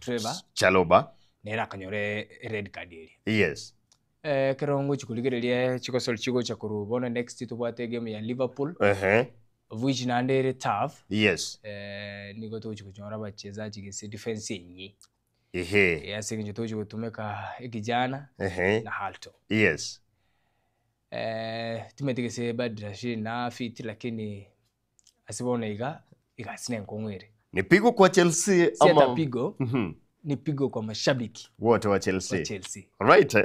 Trevor Chaloba nera kanyore red card iri. Yes. Kerongo chikuligereria chikosol chigo chakuru bona next tubate game ya Liverpool. Which nandere tough. Yes. Niko tochi kuchora bachezaji gese defense yenyi. Yase kinyo tochi kutumeka kijana na Halto. Yes. Tumetegese Badrashi na fit lakini asibona iga sine nkongwere. Ni pigo kwa Chelsea ama si pigo. Ni pigo kwa mashabiki wote wa Chelsea. Right.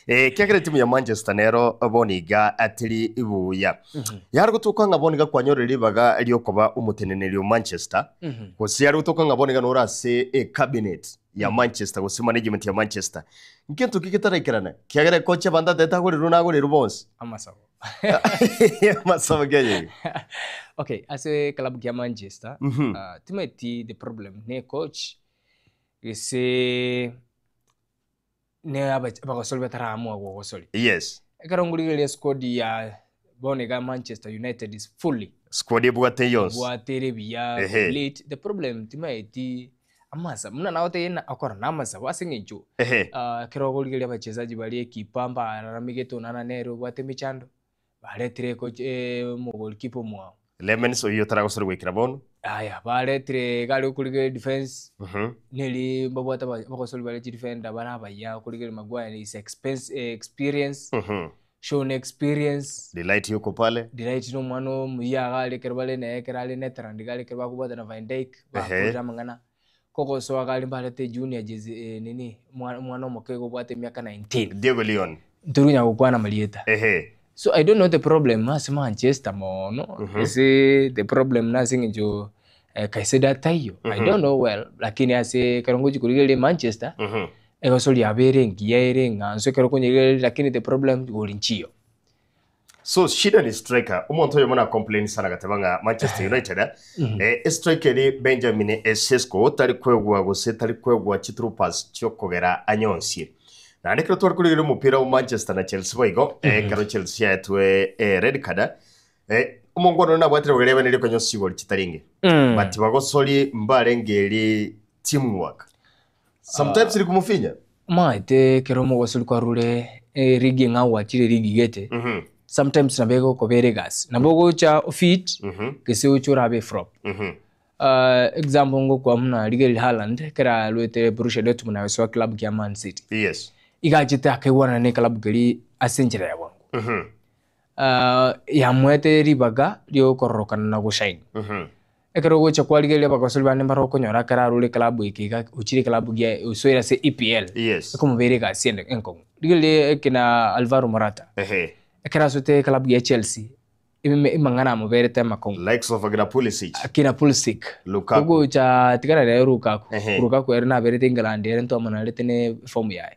Kiagere timu ya Manchester nero boniga atiri ibuya. Yari gutuka ngaboniga kwa nyoreri baga elio koba umutenenelio Manchester. Kosi yari gutuka ngaboniga norase cabinet ya Manchester kosi management ya Manchester. Nkintu kikitaraikirana. Kiagere kocha banda deta guri runaguri rubonse. Amasawo. Amasawo geye. Okay, ase club ya Manchester. Timeti the problem ne coach ese ne abakosoli bataramu agokosoli. Yes. Ekarongulile squad ya bonega Manchester United is fully squad bwate yos. Bwate biya complete. The problem timeti amasa muna naote yena akora namasa wasingijo. Kerogulile abachezaji bali ekipamba aramigeto nana nero bwate michando. Baletire coach mu goalkeeper mwao. Lemens oyo taragosori wekirabon. Aya, baletire gali kulige defense. Neli babwata bakosoli bale defender baraba ya kulige Maguire is experience. Shown experience. Delight yuko pale. Delight no mwano muya gali kerbale na ekerale netrand gali kerba kubata na Van Dijk ba mangana. Koko so gali balete junior jezi nini mwano mokego bwate miaka 19. Diego Leon. Turunya kukwana malieta. So I don't know the problem as Manchester mo no. The problem na singijo kaiseda tayo. I don't know well lakini ase karongoji kuligele Manchester. Ego soli abere ngiere nganso karongoji lakini the problem golinchio. So shida ni striker. Umonto yo mona complain sana gatabanga Manchester United. Striker ni Benjamin Sesko tari kwegwa gose tari kwegwa chitru pass chokogera anyonsi. Na ndikiro twakuligire umupira wa Manchester na Chelsea boigo karo Chelsea yatwe red card umongono na bwatire urebe nili kwenye sigol kitaringe but bagosoli mbarengeri teamwork sometimes iri kumufinya maite kero mogosoli kwa rule rigi ngawa chire rigi gete sometimes nabego kobere gas nabogo cha fit kese uchura be frop example ngo kwa mna Erling Haaland kera lwete Borussia Dortmund na so club ya Man City. Yes. Igajite akewana ne club gari asenjira ya wangu. Ya mwete ribaga ryo kororokana na gushine. Ekero gocha kwaligele bakosoli bane baroko nyora kara rule club ikiga uchiri club ya usoira se EPL. Yes. Ko mubere ga siende enko. Digele kina Alvaro Morata. Ekera sote club ya Chelsea. Imangana mubere tema kongo. Likes of Pulisic. Akina Pulisic. Lukaku. Kugo cha tikana na Lukaku. Lukaku erna berete England erento amana letene form ya.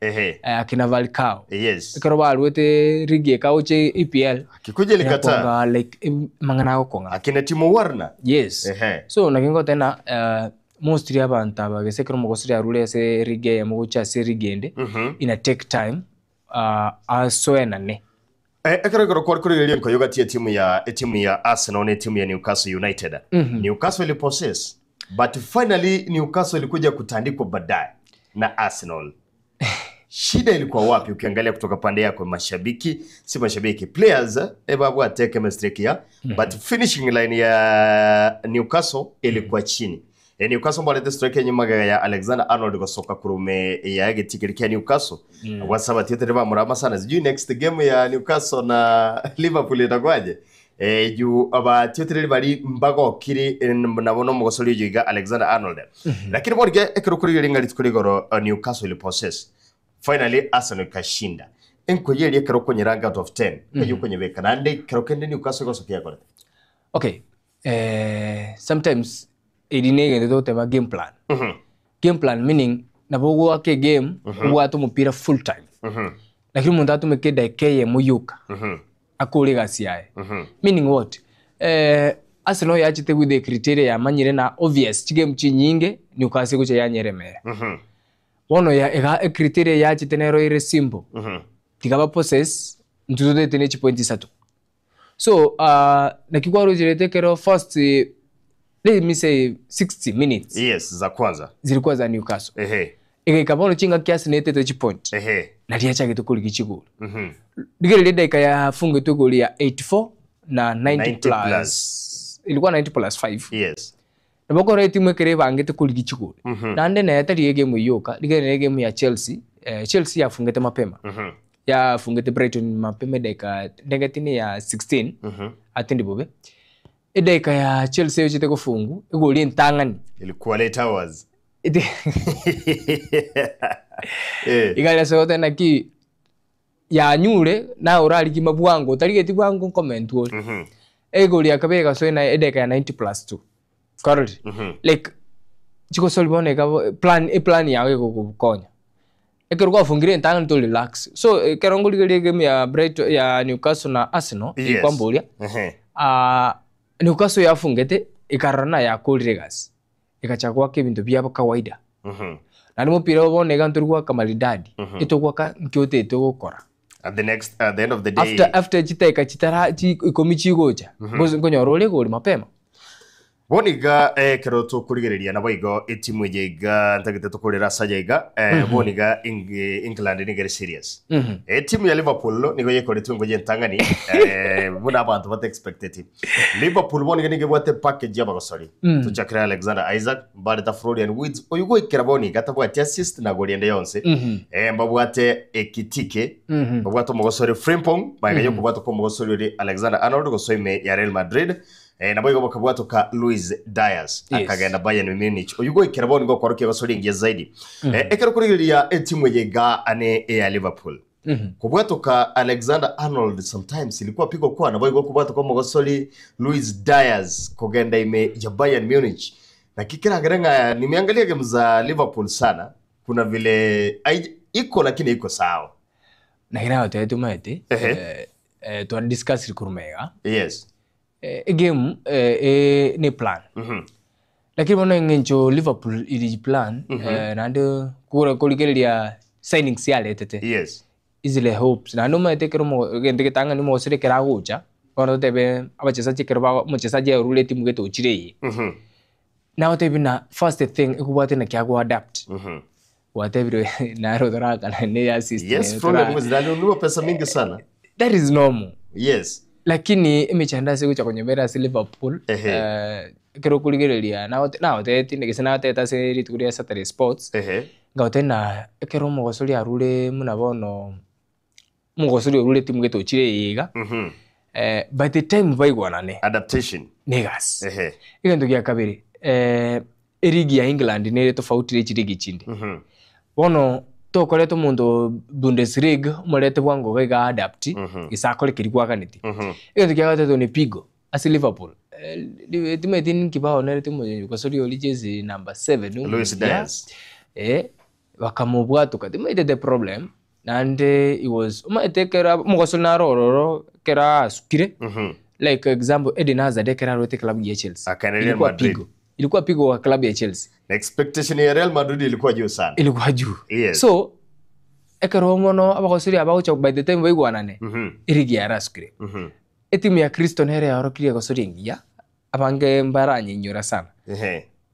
Akina Falcao. Yes. Ekero balwete rigi kauche EPL. Kikuje likata. Like mangana konga. Akina Timo Werner. Yes. So nakingo tena mostly abantu abagese kero mugosiri arule se rigi ya mugucha se rigende. Ina take time asoenane. Ekero kwa kuri nko yogati timu ya Arsenal na timu ya Newcastle United. Newcastle ili possess but finally Newcastle ilikuja kutandikwa baadaye na Arsenal. Shida ilikuwa wapi ukiangalia kutoka pande yako mashabiki, si mashabiki players babu atake chemistry ya but finishing line ya Newcastle ilikuwa chini. Newcastle mbale striker nyuma ya Alexander Arnold gosoka kurume ya getikirikia Newcastle. Wasaba tietere ba murama sana. Sijui next game ya Newcastle na Liverpool itakwaje. Ju aba tietere bari mbago kiri nabono mugosoli yiga Alexander Arnold. Lakini borge ekero kuri ringa litkurigoro Newcastle possess. Finally Arsenal kashinda. Enko yeli ekero kwenye rank out of 10. Kayu kwenye beka nande ekero kende Newcastle gosokia kore. Okay. Sometimes edinege ndo tema game plan. Game plan meaning nabogo wake game watu mupira full time. Lakini mundatu mekeda keye muyuka. Akole gasiae. Meaning what? Arsenal yachite with the criteria ya manyire na obvious chigame chinyinge Newcastle kucha yanyeremera. Wono ya criteria yachite nero ire simple. Tigaba possess ntuzo tene chi point 3. So nakikwa rojirete kero first let me say 60 minutes. Yes, za kwanza. Zilikuwa za Newcastle. Ikikabono chinga kiasi nete to point. Na liacha kitu kuli kichigulu. Digere dakika ya funge tu goli ya 84 na 90 plus. Ilikuwa 90 plus 5. Yes. Na boko rate mwekere bangete kuli kichigulu. Na nde na yatari game yoka, digere game ya Chelsea. Chelsea yafungete mapema. Yafungete Brighton mapema dakika negatini ya 16. Atindi bobe. Dakika ya Chelsea yochite kufungu, goli ntangani. Ilikuwa late hours. Igala sote na ki ya nyure na urali ki mabwango taligeti bwango comment wo goli akabeka so na edeka ya 90 plus 2 correct like chiko solibone ka plan yawe ko konya ekero kwa fungire ntanga to relax so kerongoli game ya Brighton ya Newcastle na Arsenal ikwambolia Newcastle yafungete ikarana ya Collegas ikachagua kibintu bya kawaida na ni mupira waboneka nturwa kamaridadi itogwa ka nkyote itogokora at the end of the day after chiteka chitara ikomichi gocha bozo nkonyorole goli mapema boniga keroto kurigereria nabo igo etimu yega ntagite tukorera sajega boniga England ni gere serious etimu ya Liverpool nigo yekoretu ngo yentangani buna abantu bat expected Liverpool boniga ni gebwate package y'abagosori tuchakira Alexander Isaac bareta Florian Wirtz oyugo ikira boniga tabwate assist na goli ende yonse mbabwate Ekitike mbabwate umugosori Frimpong baga yo kubwate ko umugosori Alexander Arnold gosoime ya Real Madrid nabo igo bakabwato ka Luis Diaz akagenda Bayern Munich oyugo ikiraboni ngo kwaruke basoringiye zaidi ekero kurigiria etimu yega ane ya Liverpool kubwato ka Alexander Arnold sometimes ilikuwa pigo kwa nabo igo kubwato ko mogosoli Luis Diaz kugenda ime ya Bayern Munich na kikira garenga nimeangalia game za Liverpool sana kuna vile iko lakini iko sawa na hina tu maete to discuss kurumega yes game ni plan lakini mwana ngencho Liverpool ili plan nando kura kuligeria signings yale tete yes izile hopes na no mate kero mo gente tanga ni mo sire kera gucha kono tebe abachesa chikero ba muchesa je rule timu geto chire now tebe na first thing ikubate na kyago adapt whatever na rodora kana ne assist yes problem was that no pesa mingi sana that is normal yes lakini imechanda siku cha konyemera si Liverpool kero kuligereria na tete ndikisena tete se ritukuria Saturday Sports ngautena kero mogosori arule munabono mogosori arule timu geto chire yiga by the time baigwanane adaptation negas igendo gya kabiri erigi ya England ne tofauti chirigi chinde bono tokore to mundo Bundesliga umurete bwango bega adapt isakole kirikwa kaniti igendo gya gatatu ni pigo asi Liverpool timu tin kibao na timu gosori oli jezi number 7 Luis Diaz wakamubwa tukati the problem and it was umatekera mugosori na rororo kera sukire like example Eden Hazard kera rote club ya Chelsea akaendelea Madrid ilikuwa pigo wa club ya Chelsea expectation ya Real Madrid ilikuwa juu sana ilikuwa juu yes. So ekero mono abagosori abagocha by the time baigwanane irigi araskire etimu ya Kristo nere yarokire gosori ngia abange mbaranye nyora sana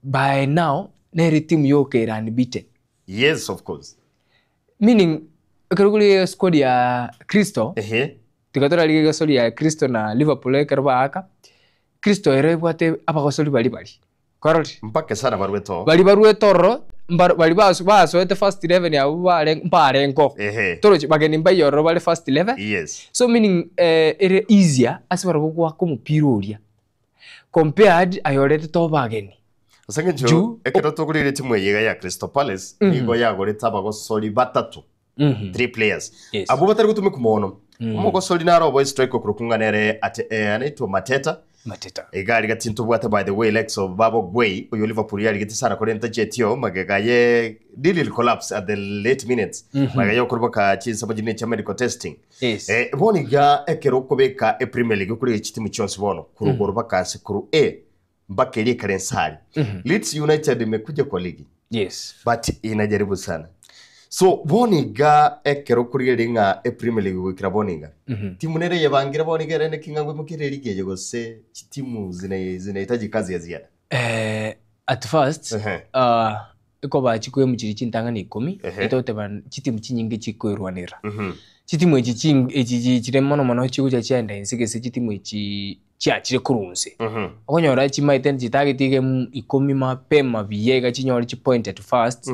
by now nere timu yoke ran beaten yes of course meaning ekero squad ya Kristo tikatora lige gosori ya Kristo na Liverpool ekerba aka Kristo erebwate abagosori bali correct mpaka sana barweto bali toro bali baso ete first 11 ya bale mparenko toro bageni mbayoro bali first 11 yes so meaning ere easier asibara gukwa kumupiroria compared ayorete to bageni usangejo ekero togurire timu yega ya Crystal Palace nigo yagoreta abagosori batatu 3 players abo batari gutume kumono umugosori na robo strike okurukunganere ate anaitwa Mateta egari gatinto bwata by the way Lex of Babo Gway uyo Liverpool yari giti sana korenta jetio magagaye deal collapse at the late minutes magayo kuruboka chinsa bajine cha medical testing boniga ekero kubeka Premier League kuri ikitimu cyonse bono kurugoro bakanse kuru mbakeri karensari Leeds United imekuja kwa ligi yes but inajaribu sana so boniga ekero kuri ringa Premier League gukira boniga timu nere yabangira boniga rene kinga ngwe mukire ligi yego se timu zinahitaji kazi ya ziada At first iko ba chikwe muchiri chintanga ni 10 itote ba chitimu chinyingi chikwirwanira chitimu echi chire mono chikucha chaenda insike se chitimu echi chachire kurunse okonyora chimaiten chitagitige 10 mapema biyega chinyora chi point at first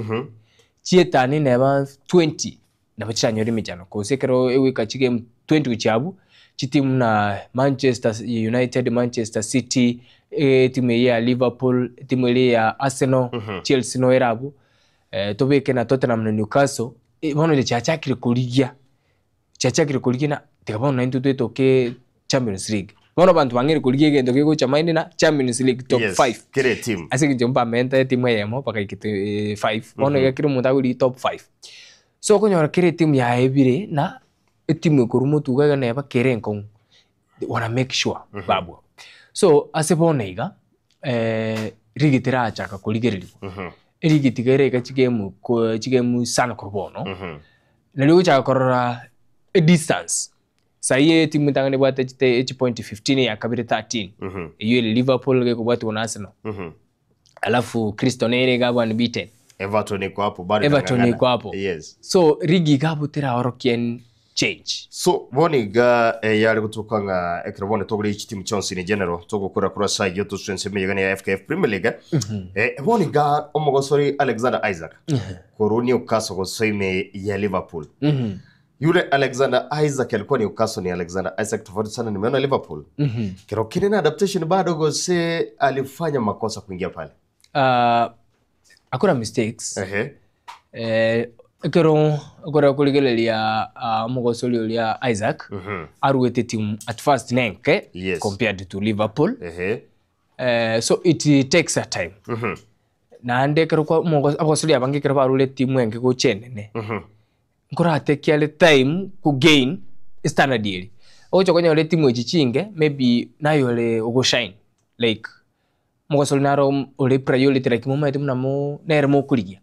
chietani neba 20 naba chanyori michano kosekero ewika chige 20 uchabu chitimu na Manchester United, Manchester City, timu ya Liverpool, timu ya Arsenal, Chelsea no erabu tobeke na Tottenham na Newcastle bono chachakire kuligia na tikabona into toke Champions League bono bantu bangere kuligia gendo kiko chamaini na Champions League top 5 kire team asiki jomba menta timu yemo paka ikite 5 bono yakire mundaguri top 5 so konyora kire timu ya ebire na timu kurumu tugaga neba kerenko wana make sure babu so aseboneiga rigitira achaka kuligereri rigitigere ka chigemu sana kurbono na leo cha korora a distance saye timu tangane bwate chite point 15 ya kabire 13 iyo Liverpool ke kubwate na Arsenal alafu Crystal ga bwan beaten Everton iko hapo yes so rigi gabutira orokien change so boniga yari gutukanga ekrabone toguri timu chonsi ni general togukura kura side yo tusense meyegane ya FKF Premier League boniga omogosori Alexander Isaac koroni ukaso gosoime ya Liverpool yule Alexander Isaac alikuwa ni ukaso ni Alexander Isaac tofauti sana nimeona Liverpool kero kile na adaptation bado gose alifanya makosa kuingia pale akuna mistakes kero kuligelelia mugosoli ulia Isaac aruete team at first nenke compared to Liverpool so it takes a time na ande kero kwa mugosoli abange kero barule team enke ko chenene nkora take ale time ku gain standard yeli ocho kwenye ole team echichinge maybe nayo le ugo shine like mugosoli naro ole priority like moment mnamo nermo kuligia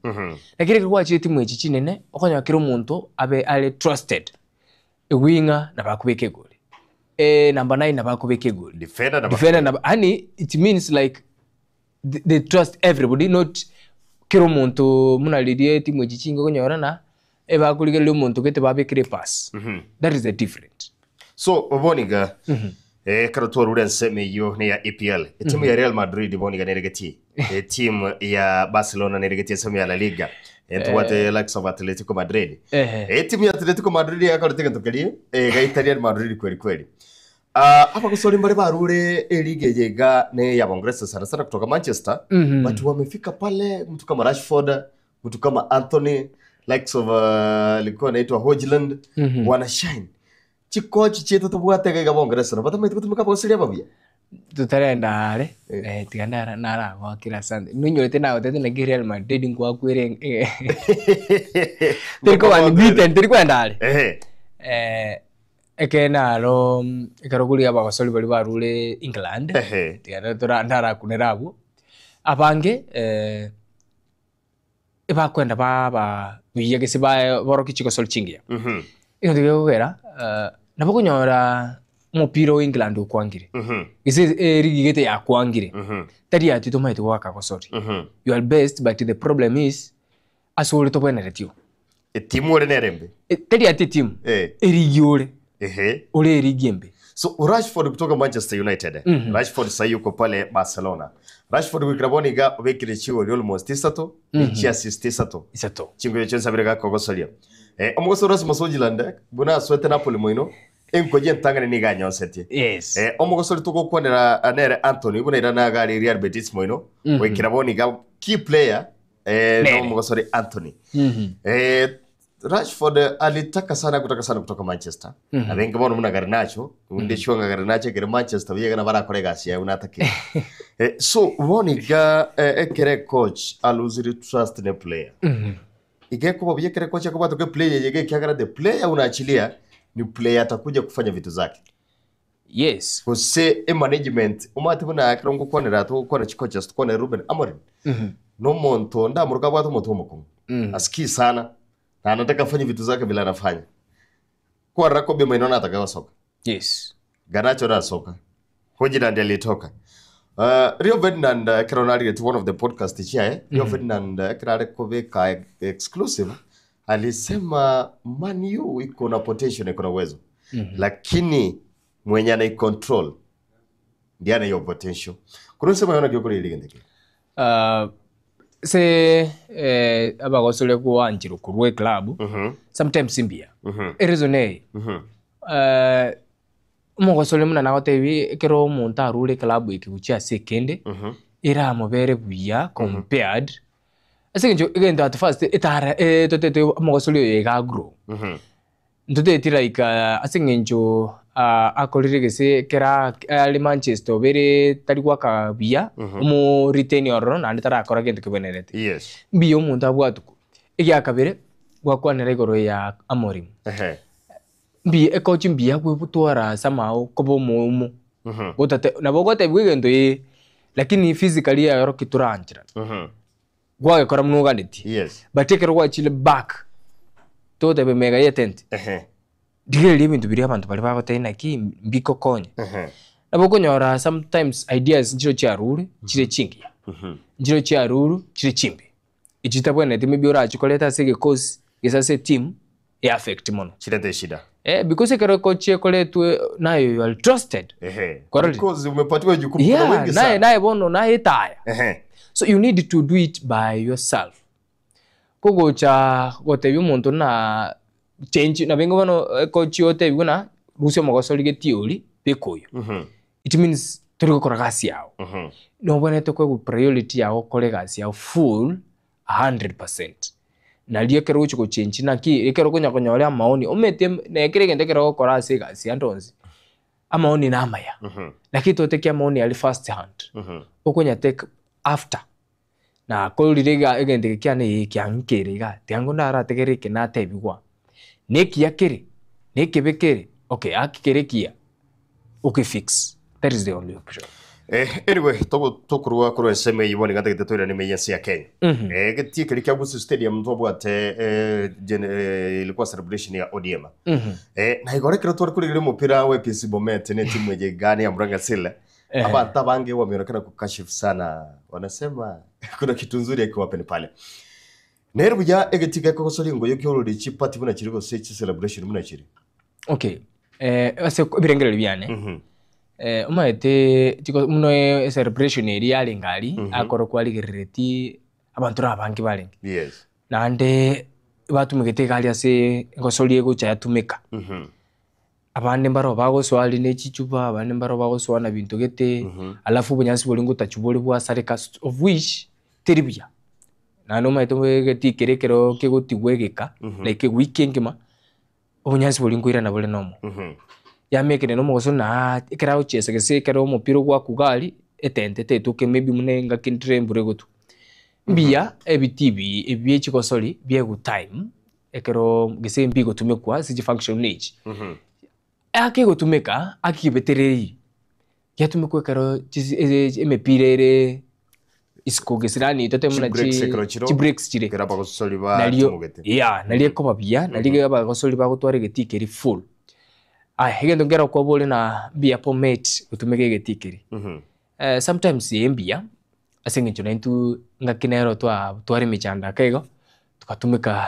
lakini kwa timu echichinene okonya kiro muntu abe ale trusted a winger na bakubeke goal number 9 na bakubeke goal defender na ani it means like they trust everybody not kiro muntu munalidie timu echichinga konyora na bakuliga le muntu kete babekire pass that is a different so oboniga karator urense meyo ne ya EPL timu ya Real Madrid boniga neregeti timu ya Barcelona neregeti semi ya La Liga tuwate like of Atletico Madrid timu ya Atletico Madrid yakarutega tukali ga Italian Madrid kweli hapa kusoli mbali barure liga yega ne ya Congress sana kutoka Manchester but wamefika pale mtu kama Rashford mtu kama Anthony likes of alikuwa anaitwa Hojlund wana shine chikochi chetu tubwate ga Congress na batama itutumika bosiria babia tutarenda tigandara nara wakira sande nunyolete nawe tete na Real Madrid ngwa kwere teriko wani beaten teriko ndale ekena ro ekaroguli aba basoli bali barule England tigandara turandara kunerabu abange eba kwenda baba biyege siba boroki chiko solchingia inde gogera nabakunyora mupira wa England ukwangire ise rigigete ya kwangire tari ati to maito waka ko sorry you are best but the problem is asole to bwana retio timu ore nerembe tari ati timu erigiore ole erigembe so Rashford kutoka Manchester United Rashford sasa yuko pale Barcelona Rashford wikraboni ga wekire chiwo almost 3 chi assist 3 chingo chensa berega ko gosolia omugosoro Rasmus Hojlund buna swete Napoli moino enkoje ntangane ni ganyo seti yes omugosoro tugokwonera anere Anthony buna irana gari Real Betis moino wekiraboni ga key player no omugosoro Anthony Rashford alitaka sana kutoka Manchester abenga bono muna Garnacho unde shonga Garnacho kire Manchester yega na bara kolegasi ya unataka so woniga ekere coach aluziri trust the player igeko bobye kere coach akaba to player yege kiagara the player unaachilia ni player atakuja kufanya vitu zake yes kose management umati buna akrongo konera to kona coaches kona Ruben Amorim no monto nda muruka bwato moto muko aski sana na anataka afanye vitu zake bila anafanya kwa Rakobe mainona atakawa soka yes Garnacho na soka Hojlund alitoka Rio Ferdinand Kironari at one of the podcast chia Rio Ferdinand Kirare Koveka exclusive alisema Man U iko na potential, iko na uwezo lakini mwenye ana control ndiye ana hiyo potential. Kuna sema yana kioko ile ngendeke se abagosole kuwanjiro kurwe club sometimes simbia erizone umugosole muna nagotebi ekero omonto arure club ikiguchia sekende ira mobere buya compared asenjo egendo at first etara totete umugosole yega grow ntotete like asenjo akorire gese kera ali Manchester bere tari gwaka buya mu retain oro na nditara akora gento kibenerete yes biyo omonto abwatuko egya kabere gwakwanera igoro ya Amorim bi ekochi mbia kwibutwara samao kobo mumu gotate nabo gote bwigendo lakini physically ya yoro kituranjira gwa kora munuganiti yes but take rwa chile back to the mega yetent digere ibintu biri abantu bari bagotena ki mbiko konye nabo konyora sometimes ideas njiro cyarure kire chingi njiro cyaruru kire chimbe ichitabwene timi biora chikoleta sege cause gesase team e affect mono chilete shida because kero coach ekoletwe nayo you are trusted because umepatiwa jukumu kubwa wengi sana naye bono naye taya so you need to do it by yourself kugocha gotebi umuntu na change na bengo bano coach yotebi kuna rusio mogosoli getioli bekoyo it means turi gukora gasi yawo no bonete ko priority yawo kore gasi yawo full 100%. Nalie kero uchi change na ki ekero konya konya maoni omete na kire gende kero gukora ase gasi andonzi amaoni na amaya lakini totekia maoni ali first hand okonya take after na kolirega egende kyane kyankeriga tiango ndara tegereke na tebigwa neki yakere neki bekere okay akikerekia okay fix that is the only option. Anyway, tokurwa kuro seme yiboni gata gitatoira ni meyensi ya Kenya. Getie kilikia Busu Stadium twabwate ilikuwa celebration ya ODM. Na igore kiro twari kuri mupira wa APC Bomet ne timu ye gani ya Muranga Sile. Abantu bange wameonekana kukashifu sana. Wanasema kuna kitu nzuri yakiwape ni pale. Nero buja egetika ko soli ngo yo kyoro richi party buna kiriko sechi celebration buna kiri. Okay. Ase birengere byane. Umaete tiko muno celebration eri yali ngali akoro kwali gereti abantu rabangi bali yes nande batumigete gali ase ngosoli ego cha yatumika abande mbaro bago swali ne chichuba abande mbaro bago swana bintu gete alafu bunyansi bolingo tachubole bwa sareka of which teribia nano maito geti kerekero kegotigwegeka like weekend ma bunyansi bolingo ira na bole nomo ya mekene no moso na ikara uchese gese kero mupiro gwa kugali etente tetuke maybe munenga kintre mburegotu mbia ebitibi ebiechi kosoli biegu time ekero gese mbigo tumekwa siji function age ake gotumeka akibetereri yatumekwa kero emepirere isko gesirani tote muna chi breaks chire kera bagosoli ba tumugete nalie ko babia nalie bagosoli bagotware getikeri full hegendo ngera kwa bole na bia pomate utumeke getikeri sometimes yembia asengecho na intu ngakinero twari michanda kego tukatumika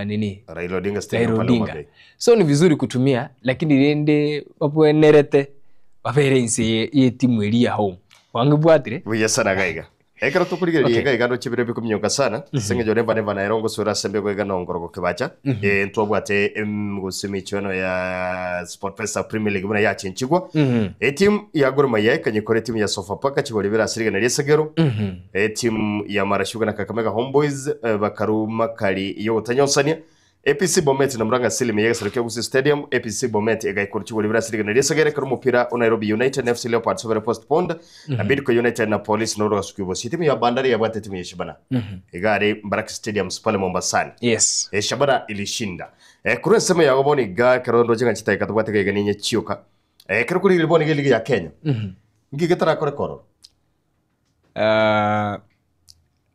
nini Raila Odinga stadium pale Mabe. So ni vizuri kutumia lakini rende wapoenerete wabere inse ye timu elia home wangebwatire wiya sana gaiga ekero tukurigeriye gaiga no chibire bikumyoka sana sengejo neva na erongo sura sembe gwega no ngorogo kebacha ntwabwate gusimichono ya SportPesa Premier League buna yachinchigwa team ya Gor Mahia kanyikore team ya Sofapaka chibole bira siriga na Resegero team ya Marashuga na Kakamega Homeboys bakaruma kali yo tanyonsania APC Bomet na Muranga Sile meyega sarukia Busu Stadium APC Bomet egayikora chibole bira siriga na Resegero karo mupira Nairobi United FC Leopards over postponed na Bidco United na Police no Roskubo team ya Bandari ya bwate timu ya Shabana egare Mbaraka Stadium pale Mombasani yes Shabana ilishinda kure sema ya goboni ga karondo jenga chita katubwate ga ganinye chioka kero kuri liboni ga ligi ya Kenya ngigetara kore koro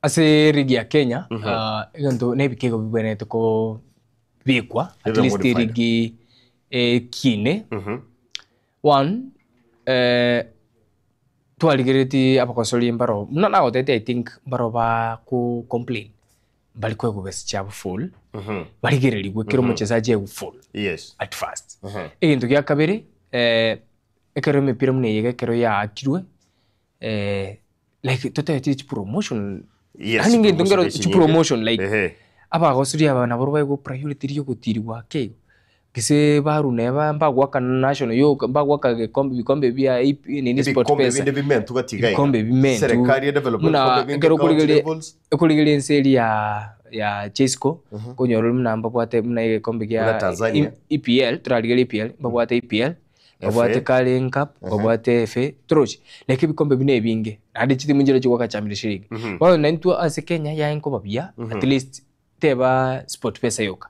ase ligi ya Kenya egento nebikego bibene to bikwa at least ligi kine one twaligereti abakosoli mbaro muna na otete I think mbaro ba ku complain bali kwe kubesi chabo full baligereri gwekero muchezaji egu full yes at first egintu gya kabiri ekero mipira mune yega kero ya akirwe like tote teach promotion yes ngintu ngero promotion like abakosoli abana boro bago priority yo kutirwa kego kise baru neba mbagwaka national yo mbagwaka bikombe bya nini sport pesa bikombe bimentu serikali ya development kuligele nseli ya Chesco konyoro mnamba bwate mna kombe ya EPL traligele EPL mbagwate EPL mbagwate Carling Cup mbagwate FA Troch like bikombe bine binge andi chiti munjira chwa Champions League wao naintu ase Kenya ya enko babia at least teba sport pesa yoka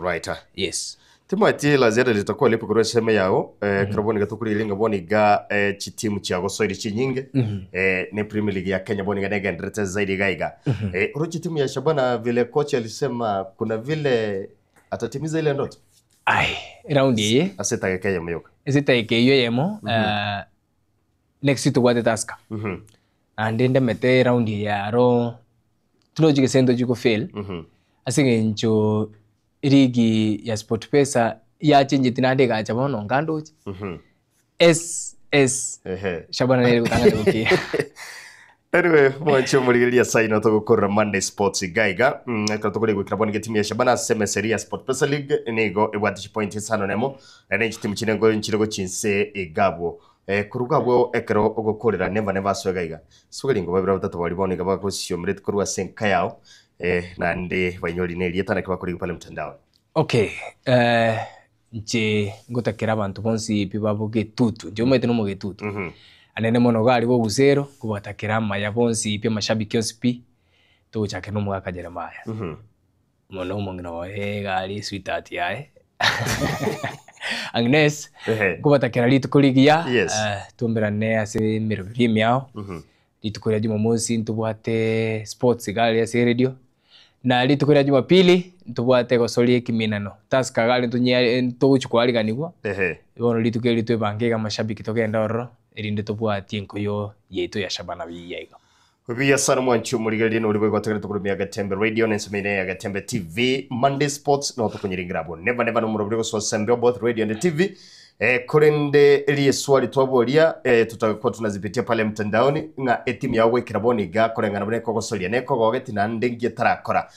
right yes timati la zera litakuwa lipo kwa sema yao kraboni gatukuri linga boni ga chitimu cha gosoiri chinyinge ne Premier League ya Kenya boni ga ndrete zaidi gaiga rochi timu ya Shabana vile coach alisema kuna vile atatimiza ile ndoto raundi ye aseta Kenya myoka aseta Kenya yemo next to what taska and then mete raundi ya ro tuloji sendo juko fail asinge ncho irigi ya sport pesa ya chinji tinande gacha bono ngandoji Shabana nere kutanga tuki anyway mwancho muligelia saino to gukora Monday Sports gaiga katokole gwikiraboni getimu ya Shabana semeseria Sport Pesa League nego ebwatishi point sano nemo ene timu chinengo nchirego chinse egabo kurugabo ekero ogokorera never so gaiga sugelingo babira batatu bali boni gaba ko siomret kurwa senka yao na ndi banyoli neli etana kwa kuri pale mtandao okay nje ngotakira abantu bonsi pibabo getutu nje umete no mugetutu anene mono gali bo buzero kubatakira maya bonsi pia mashabiki onsi to chake no mwaka Jeremiah mono mongina wa gali sweetheart yae Agnes kubatakira litukuligia tumberane ase merobiri miao litukulia Jumamosi ntubwate sports gali ase radio na litukulia Jumapili ntubwate gosolie kiminano taska gali ntunyari ntuguchukwaliganiwa bono litukulia litubangega mashabiki togenda orro erinde tubwate nkoyo yetu ya Shabana biyega Bia sana mwanchu muligelia no libwe kwatagera tukurumia Gatembe Radio nensomene ya Gatembe TV Monday Sports no tukunyiringirabo never no murobirego so sembe both radio and TV kurende eliye swali twaboria tutakuwa tunazipitia pale mtandaoni nga etimu ya wekiraboni ga kurengana bone ko gosolia neko gogeti na ndengi tarakora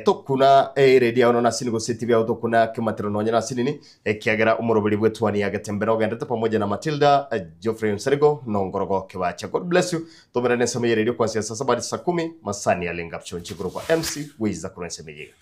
to kuna radio ono nasini go city bya to kuna kimatiro no nyana sinini kiagera umurobiri bwetwani ya Gatembe no genda pamoja na Matilda Geoffrey Nserigo no ngorogo kibacha. God bless you to merane sema radio kwa sasa sabadi saa 10 masani ya lenga pchonchi group MC wiza kurense meje.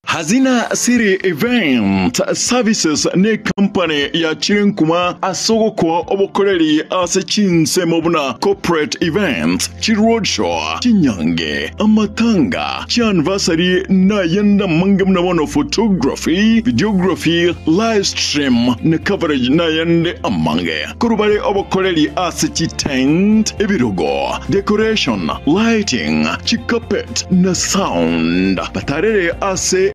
Hazina Siri Event Services ne company ya Chirenkuma asogo kwa obokoreri ase chinse mobuna corporate event chiroadshow chinyange amatanga anniversary na yenda mangamna mono photography videography live stream ne coverage na yende amange kurubare obokoreri ase tent ebirogo decoration lighting chikapet na sound batarere ase